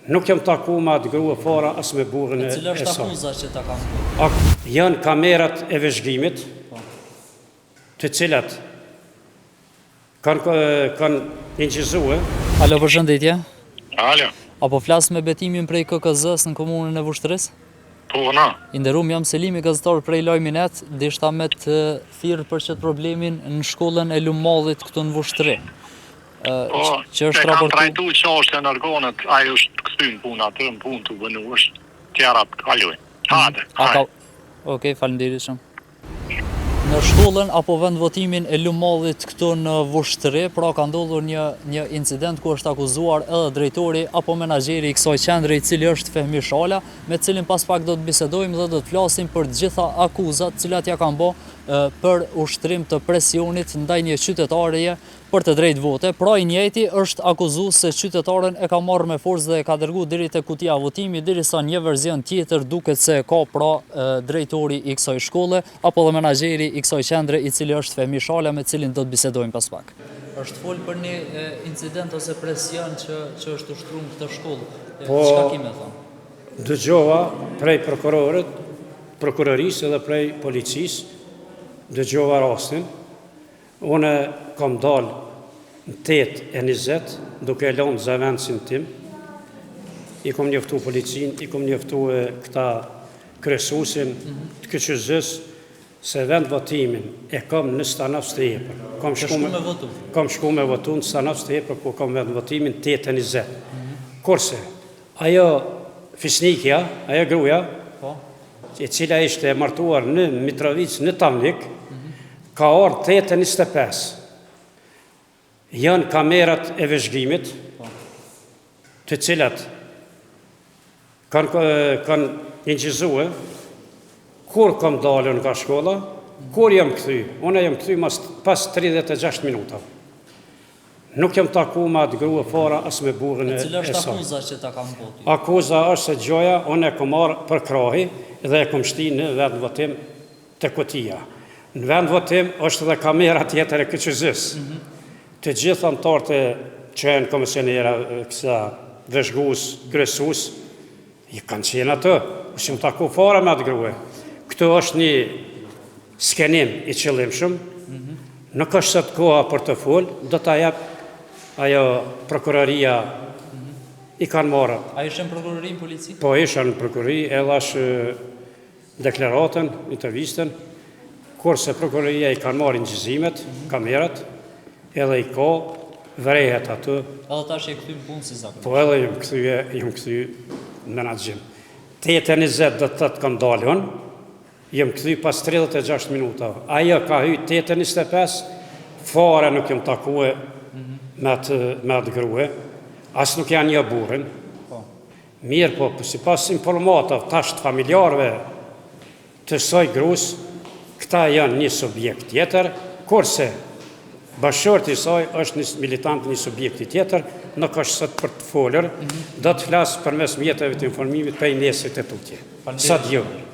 Nuk jam taku me atë grua fara as me burrin e saj. Cila është akuza që ta kanë? Janë kamerat e vëzhgimit, të cilat kanë incizuar. Alo, përshëndetje. Alo. Apo flas me betimin prej KKZ-s në komunën e Vushtrisë? Po, na. I nderuar, jam Selimi, gazetar prej Lajminet, deshta me të thirrë për çet problemin në shkollën e Lumallit këtu në Vushtri. Po, që është kam trajtu çështën në organet, ai është kthyer në punë atë, në punë të bënu është tjera kaloj. Hajde. Okej, faleminderit shumë. Në shkollën apo vend votimin e Lumallit këtu në Vushtri, pra ka ndodhur një incident ku është akuzuar edhe drejtori apo menaxheri i kësaj qendre, i cili është Fehmi Shala, me cilin pas pak do të bisedojmë dhe do të flasim për të gjitha akuzat cilat ja kanë bë për ushtrim të presionit ndaj një qytetareje për të drejtë vote. Pra i njëjti është akuzuar se qytetaren e ka marrë me forcë dhe e ka dërguar deri te kutia votimi, derisa një version tjetër duket se ka pra drejtori i kësaj shkolle apo dhe menaxheri i kësaj qendre, i cili është Fehmi Shala, me cilin do të bisedojmë pas pak. Është fol për një incident ose presion që është ushtruar në këtë shkollë. Çka kime thon? Dëgjova prej prokurorisë dhe prej policisë, dëgjova rastin. Unë kam dalë në 8:20 duke lënë zëvendësin tim. I kom njoftu policinë, i kom njoftu këta kryesuesin të KQZ-s se vend votimin e kam në Stanaf të hepër. Kam shku me votu në Stanaf të hepër, ku kam vend votimin 8:20. Kurse, ajo fisnikja, ajo gruja, e cila ishte martuar në Mitrovic, në Tamnik, ka orë 8:25. Janë kamerat e vëzhgimit, të cilat kanë incizuar kur kam dalën nga shkolla, kur jam kthy. Unë jam kthy pas 36 minuta. Nuk jam taku me atë grua fara as me burrin e saj. Cila është akuza që ta kanë bërë? Akuza është se gjoja unë e kam marrë për krahi dhe e kam shti në vend votim të kutia. Në vend votim është edhe kamera tjetër e KQZ-s. Të gjithë anëtarët e qenë komisionera, kësa vëzhgues, kryesues, i kanë qenë atë. Ushim taku fara me atë grua. Këtu është një skenim i qëllimshëm. Nuk është sot koha për të folë, do ta jap ajo prokuroria i kanë marrë. A ishte në prokurori në polici? Po isha në prokurori, edhe është deklaratën, intervistën, kurse prokuroria i kanë marrë incizimet, kamerat, edhe i ka vrehet aty. Edhe tash e kthy në punë si zakonisht. Po edhe jam kthy në menaxhim. 8:20 do të thotë kam dalën, jam kthy pas 36 minuta. Ajo ka hyrë 8:25, fare nuk jam takuar me atë grua, as nuk janë një burrin. Mirë po, si pas informatave tash të familjarëve të saj grus, këta janë një subjekt tjetër, kurse bashkëshorti i saj është një militant, një subjekti tjetër, nuk është sot për të folur, do të flasë përmes mjeteve të informimit për i nesit e tutje. Sa djë.